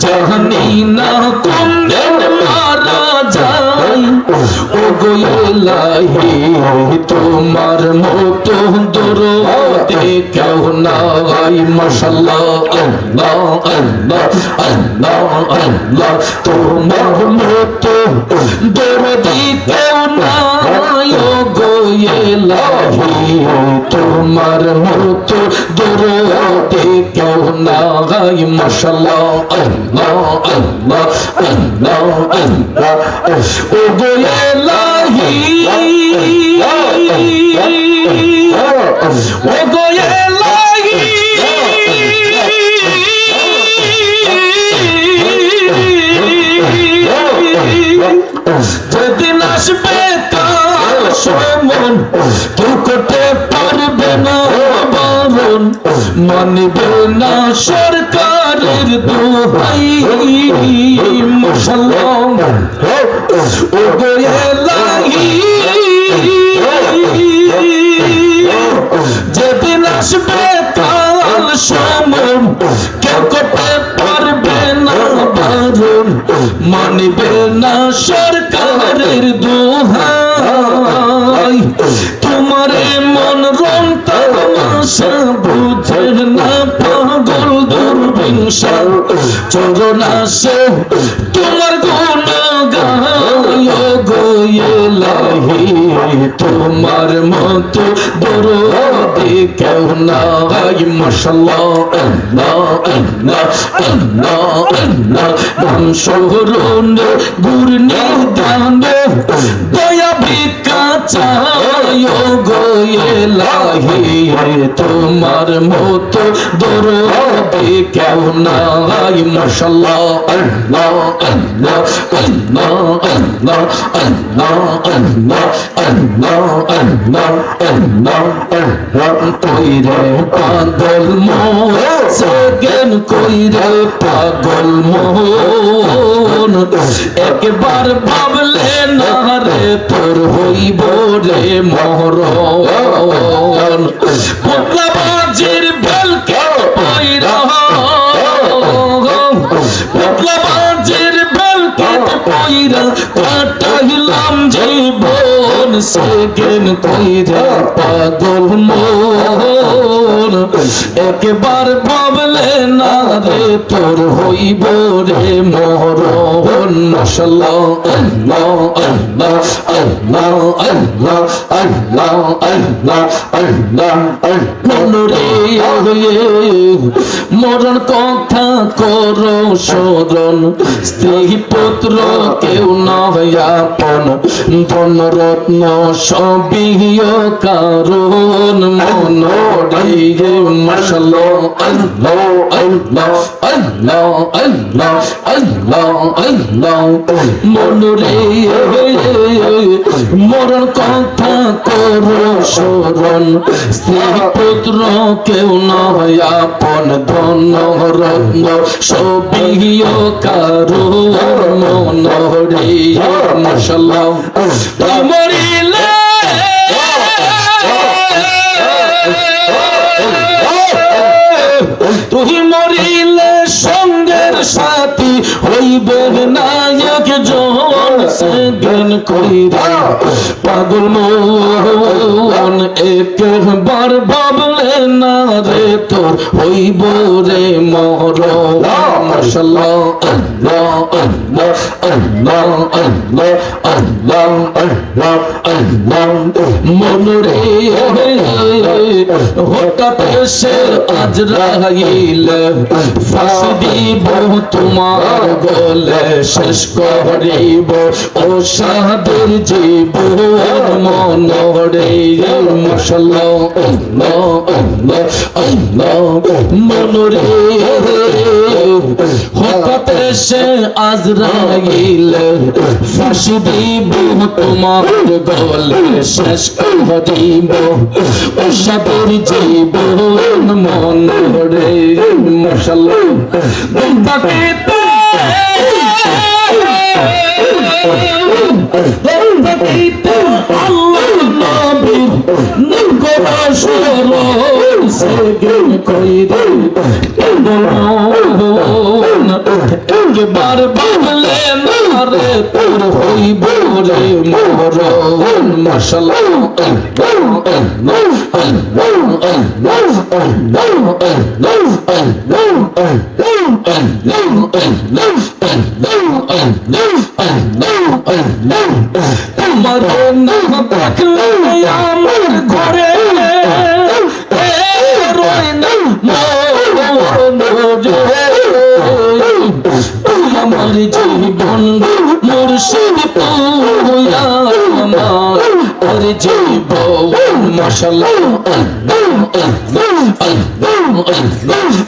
জানি না কোন দিন মারা যাই ও গো ইলাহি তোমার মতো দরদে কেউ নাই মাশাআল্লাহ আল্লাহ আল্লাহ আল্লাহ আল্লাহ তোমার মতো দরদি কেউ নাই ও গো ইলাহি তোমার মতো দরদি কেউ নাই মাশাআল্লাহ আল্লাহ আল্লাহ আল্লাহ আল্লাহ ও গো ইলাহি ও গো ইলাহি যেদিন আসবে কাল সমন কেউ করতে পারবে না বারণ মানবে না সরকারের দোহাই মুসলমান ও গো ইলাহি যেদিন আসবে কাল সমন কেউ করতে পারবে না বারণ মানবে না সরকারের দোহাই তোমারে মন রং তামাশা বুঝে না পাগল দুর্বিংসা চরণ আসে তোমার গুণগান ও গো ইলাহি তোমার মতো দরদি কেউ নাই মাশাআল্লাহ আল্লাহ আল্লাহ আল্লাহ আল্লাহ নাম শরণে গুর নিদানে দয়া ভিক্ষা চাই ও গো ইলাহি তোমার মতো দরদি কেউ নাই মাশাআল্লাহ আল্লাহ আল্লাহ আল্লাহ আল্লাহ আল্লাহ আল্লাহ আল্লাহ আল্লাহ আল্লাহ আল্লাহ কইরে পাগল মন সেকেন কইরে পাগল মন একবার ভাবলে না রে তোর হইব রে মরণ পুতলা বাজির বেলকে পয়রা পুতলা বাজির বেলকে পয়রা কাটাইলাম জীবন সেকেন কইরে পাগল মন একবার ভাবলে না রে তোর হইব রে মরণ মাশাআল্লাহ আল্লাহ আল্লাহ আল্লাহ আল্লাহ আল্লাহ আল্লাহ আল্লাহ মনরে মরণ কথা করো স্মরণ স্ত্রী পুত্র কেউ নয় আপন ধন রত্ন সবই কারণ মনরে মাশাআল্লাহ আল্লাহ আল্লাহ আল্লাহ আল্লাহ আল্লাহ আল্লাহ মনরে মরণ কথা করো স্মরণ স্ত্রী পুত্র কেউ নয় আপন ধন রত্ন সবই কারণ মনরে মাশাআল্লাহ মরিলে তুই মরিলে সঙ্গের সাথী হইবে না একজন সেদিন কইরা পাগল মন একবার ভাবলে না রে তোর হইব রে মরণ মাশাআল্লাহ আল্লাহ আল্লাহ আল্লাহ আল্লাহ আল্লাহ আল্লাহ আল্লাহ মনরে হঠাৎ এসে আজরাইল ফাঁসি দিব তোমার গলে শেষ করিব ও সাদের জীবন মনরে মাশাআল্লাহ আল্লাহ আল্লাহ আল্লাহ মনরে হঠাৎ এসে আজরাইল ফাঁসি দিব তোমার গলে শেষ করিব ও সাদের জীবন মনরে মাশাআল্লাহ বাকিতে আল্লাহ নবী নগরা শরণ সেদিন কইরে মন একবার ভাবলে না রে তোর হইব রে মরণ মাশাআল্লাহ তোমার না থাকলে আমার ঘরে রয় না মরণ রে আমার জীবন মুর্শিদ তুইয়া আমার জীবন মাশাআল্লাহ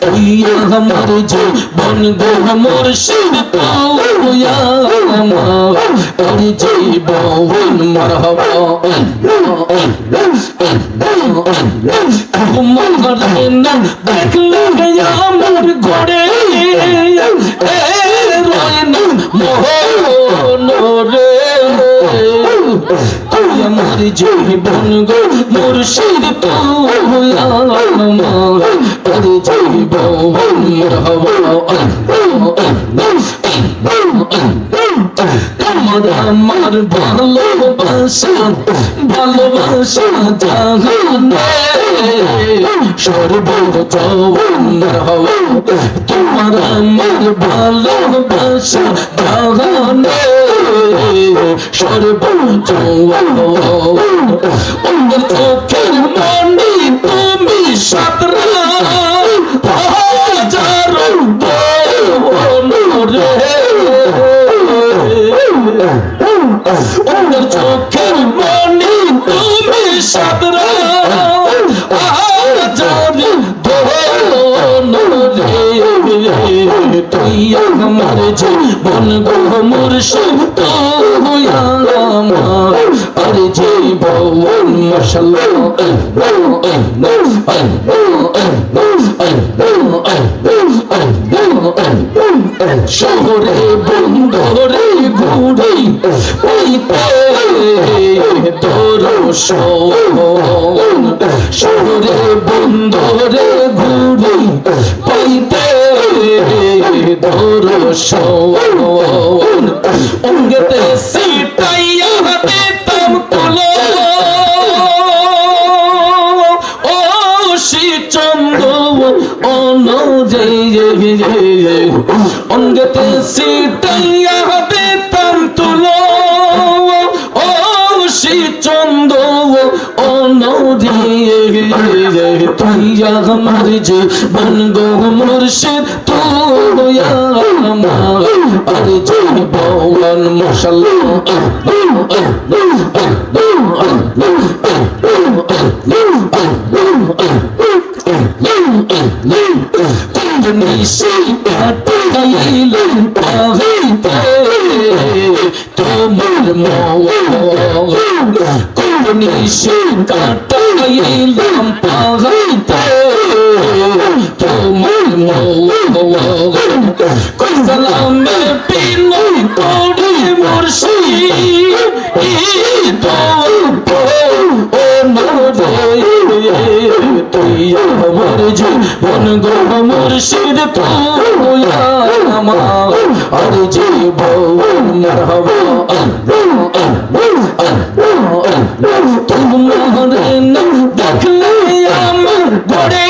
তুইয়া আমার জীবন গো মুর্শিদ তুইয়া আমার জীবন মারহাবা তোমার না দেখলে আমার ঘরে রয় না মোহন রে তুই আমার জীবন গো মুর্শিদ তুইয়া আমার জীবন মারহাবা তোমার আমার ভালোবাসা ভালোবাসা জাহানে সর্বজীবন মারহাবা তোমার আমার ভালোবাসা জাহানে সর্বজীবন ওর চোখের মনি তুমি সাতরা হাজারো রে ওর চোখের মনি তুমি সাতরা হাজারো তুই আমার জীবন গো মুর্শিদ তুইয়া আমার জীবন মাশাআল্লাহ শহরে বন্দরে ঘুরে পাইতে তোর শহরে বন্দরে ঘুরে পাইতে তোর অঙ্গতে সিটাইয়া দিতাম তুলো ও শ্রীচন্দ্র অঙ্গতে সিটাইয়া দিতাম তুলো ও শ্রীচন্দ্র তুই আমার জীবন গো মুর্শিদ তুইয়া আমার জীবন মাশাআল্লাহ নিশি কাটাইলে পাইতে তোমার মন নিশি কাটাইলাম পাইতে তোমার মন সালামে বিনয় করি মুর্শিদ ও তুই আমার জীবন গো মুর্শিদ তুইয়া আমার জীবন মারহাবা তোমার না দেখলে আমার ঘরে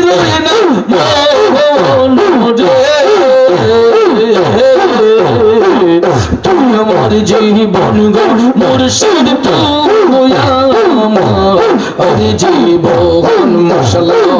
রয় না মন তুই আমার জীবন গো মুর্শিদ তুইয়া আমার জীবন মাশাআল্লাহ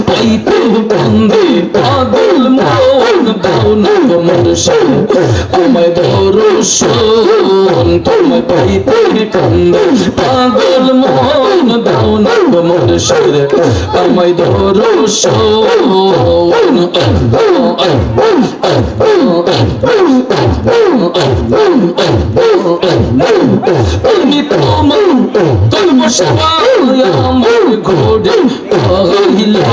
পাইতে কান্দে পাগল মন দাও না মুর্শিদ আমায় দর্শন তোমায় পাইতে কান্দে পাগল মন দাও না মুর্শিদ আমায় দর্শন আমি তোমার কলব সবাই আমার ঘোড়ে পাইলে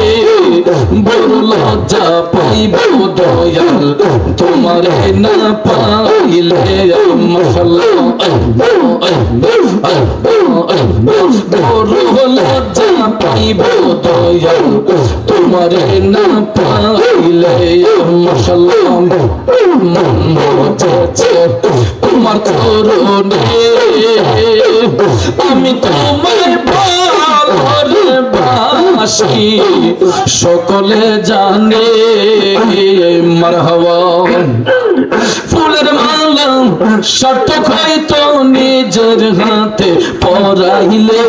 বড় লজ্জা পাইব দয়াল তোমারে না পাইলে মাশাআল্লাহ বড় লজ্জা পাইব দয়াল তোমারে না পাইলে মাশাআল্লাহ মন মজেছে তোমার করুণে আমি তোমায় ভালোবাসি সকলে জানে মারহাবা ফুলের মালা সার্থক হয়তো নিজের হাতে পরাইলে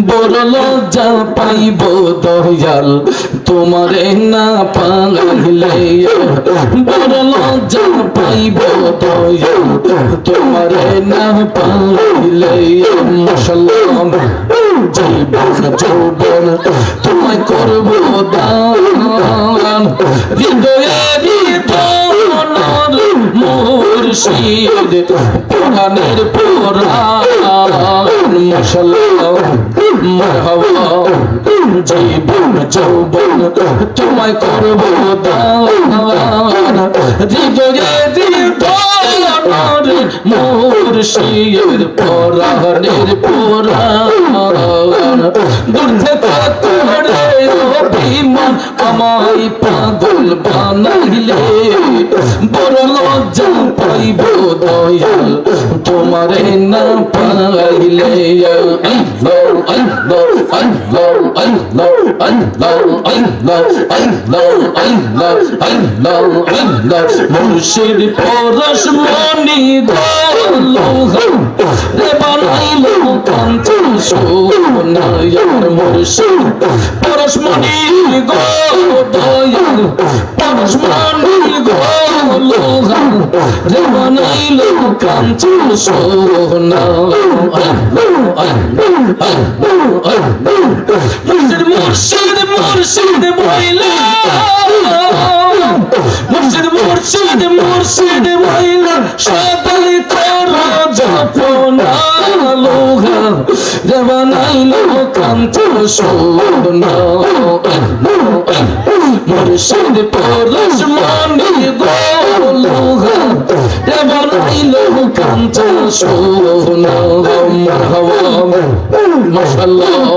বড় লজ্জা পাইব দয়াল তোমারে না পাইলে বড় লজ্জা পাইব দয়াল তোমারে না পাইলে মাশাআল্লাহ জীবন যৌবন তোমায় করব দান হৃদয়েরই তোর মুর্শিদ পুরাণের পুরাণ মাশাআল্লাহ মারহাবা জীবন যৌবন তোমায় করব দান হৃদয়েরই তোর মুর্শিদ পুরাণের পুরাণ দূর থেকে তোরে অভিমান আমায় পাগল বানাইলে বড় লজ্জা পাইব দয়াল তোমারে না পাইলে আল্লাহ আল্লাহ আল্লাহ আল্লাহ আল্লাহ আল্লাহ আল্লাহ আল্লাহ আল্লাহ আল্লাহ মুর্শিদ পরশ মনি দোলহা রে বানাইলো কাঞ্চ সোনায়ার মুর্শিদ পরশ মনি গো দয়াল পরশ মনি গো লোহা রে বানাইলো কাঞ্চ সোনা মুর্শিদ মুর্শিদ মুর্শিদ বইলা মুর্শিদ মুর্শিদ মুর্শিদ বইলা সদাই কর জপনা লোহা রে বানাইলো কাঞ্চ সোনা মুর্শিদ পরশ মনি গো লোহা রে বানাইলো কাঞ্চ সোনা মারহাবা মাশাআল্লাহ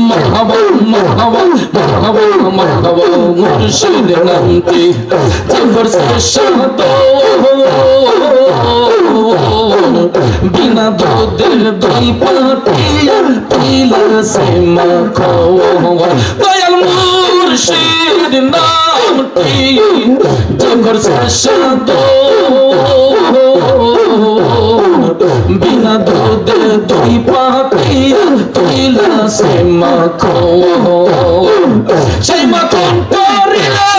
মারহাবা মারহাবা মারহাবা মারহাবা মুর্শিদ নামটি জবর সে শাহাদ বিনা দুধের দই পাতিয়া তিলা সে মাখো দয়াল মুর্শিদ নামটি জবর সে শাহাদ বিনা দুধের দই পাতিয়া তিলা সে মাখো সেই মাখন করিলে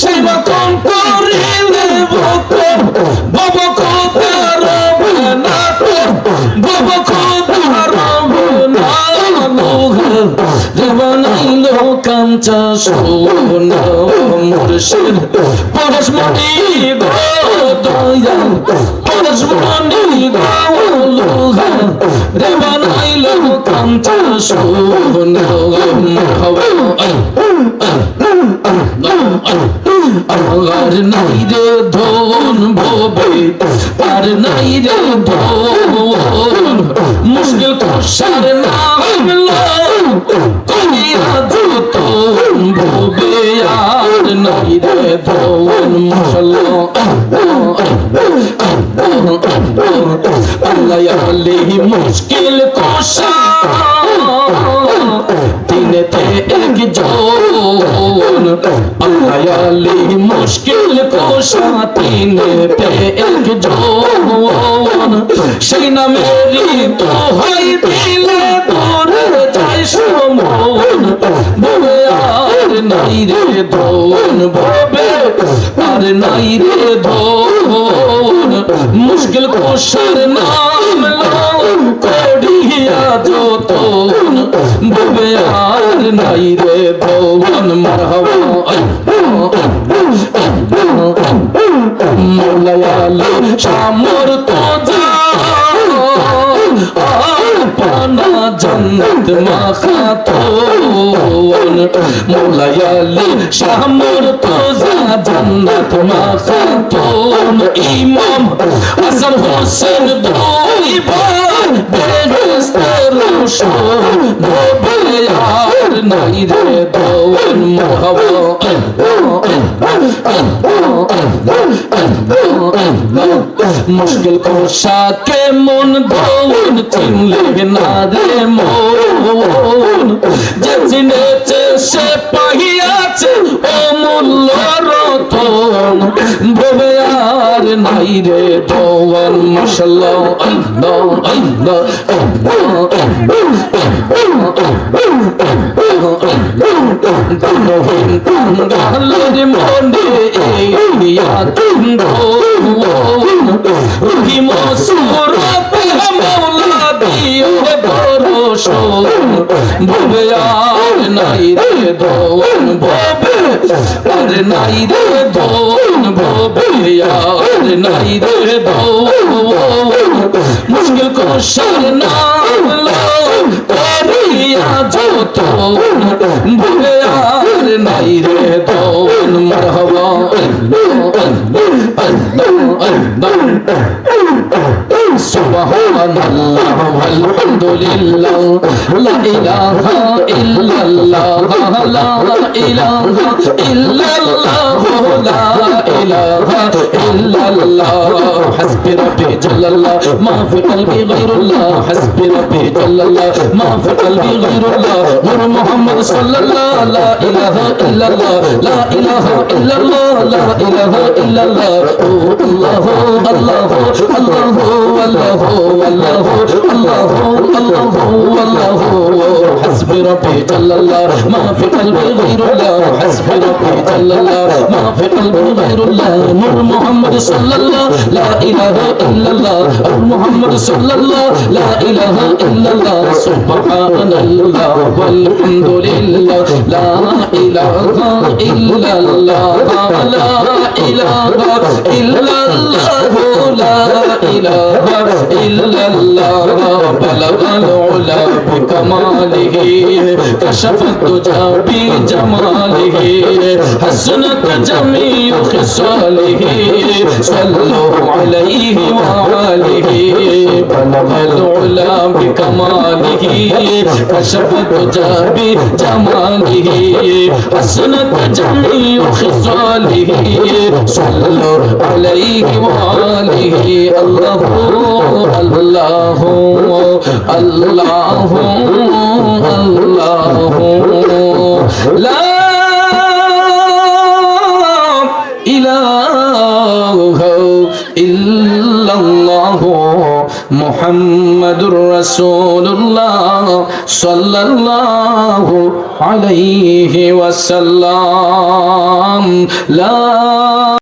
সেই মাখন করিলে বাবা খোদার না বাবা খোদার না রে বানাইলো কাঞ্চা সোনা মুর্শিদ পরশ মনি গো দয়াল পরশ মনি গো লোহা রে বানাইলো কাঞ্চা সোনা মারহাবা আর নাই রে ধন ভবে আর নাই রে ধন মুশকিল কষার নাম করিয়া যত ভবে আর নাই রে ধন মাশাআল্লাহ আল্লাহ আলী মুশকিল কষা তিনেতে একজন আল্লাহ আলী মুশকিল কষা তিনেতে একজন সেই নামেরই তো হয় দিলে তোরে যাই সমন ভবে আর নাই রে ধন ভবে আর নাই রে ধন মুশকিল কষার নাম করিয়া যতন ভবে আর নাই রে ধন মারহাবা মৌলায়ালি সামর তো পানা জন্নত মাখাতোন মৌলায়ালি সামর তো জন্নত মাখাতোন ইমাম হাসান হোসেন দুই বার ভবে আর নাই রে দোয়ান মুশকিল কোশাকে মন দোন চিনলে না রে মন যে চিনেছে সে পাহিয়াছে অমূল্য রতন ভবে আর নাই রে দোয়ান মাশাআল্লাহ আল্লাহ আল্লাহ আল্লাহর মনে ইয়া রুহি মসুরত মাওলা দিও ভরসা ভবে আর নাই রে দোয়ান ভবে আর নাই রে দোয়ান ভবে আর নাই রে দোয়ান মুশকিল কোশার নাম লো করিয়া যত ভবে আর নাই রে দোয়ান মারহাবা সুবহানাল্লাহ আলহামদুলিল্লাহ লা ইলাহা ইল্লাল্লাহ লা ইলাহা ইল্লাল্লাহ লা ইলাহা ইল্লাল্লাহ হাসবি রাব্বি জাল্লাল্লাহ মা ফি কলবি গায়রুল্লাহ হাসবি রাব্বি জাল্লাল্লাহ মা ফি কলবি গায়রুল্লাহ নূর মুহাম্মদ সাল্লাল্লাহ লা ইলাহা ইল্লাল্লাহ লা ইলাহা ইল্লাল্লাহ লা ইলাহা ইল্লাল্লাহ আল্লাহ আল্লাহ আল্লাহ আল্লাহ আল্লাহ আল্লাহ আল্লাহ حسبي ربي جل الله ما في قلبي غير الله حسبي ربي جل الله ما في قلبي غير الله نور محمد صلى الله لا اله الا الله محمد صلى الله لا اله الا الله سبحان الله والحمد لله لا اله الا الله لا اله الا الله لا اله الا الله بلغ العلا بكماله كشف الدجى بجماله حسنت جميع خصاله صلوا عليه وآله بلغ العلا بكماله كشف الدجى بجماله حسنت جميع خصاله صلوا عليه وآله الله الله الله الله لا إله إلا الله محمد رسول الله صلى الله عليه وسلم لا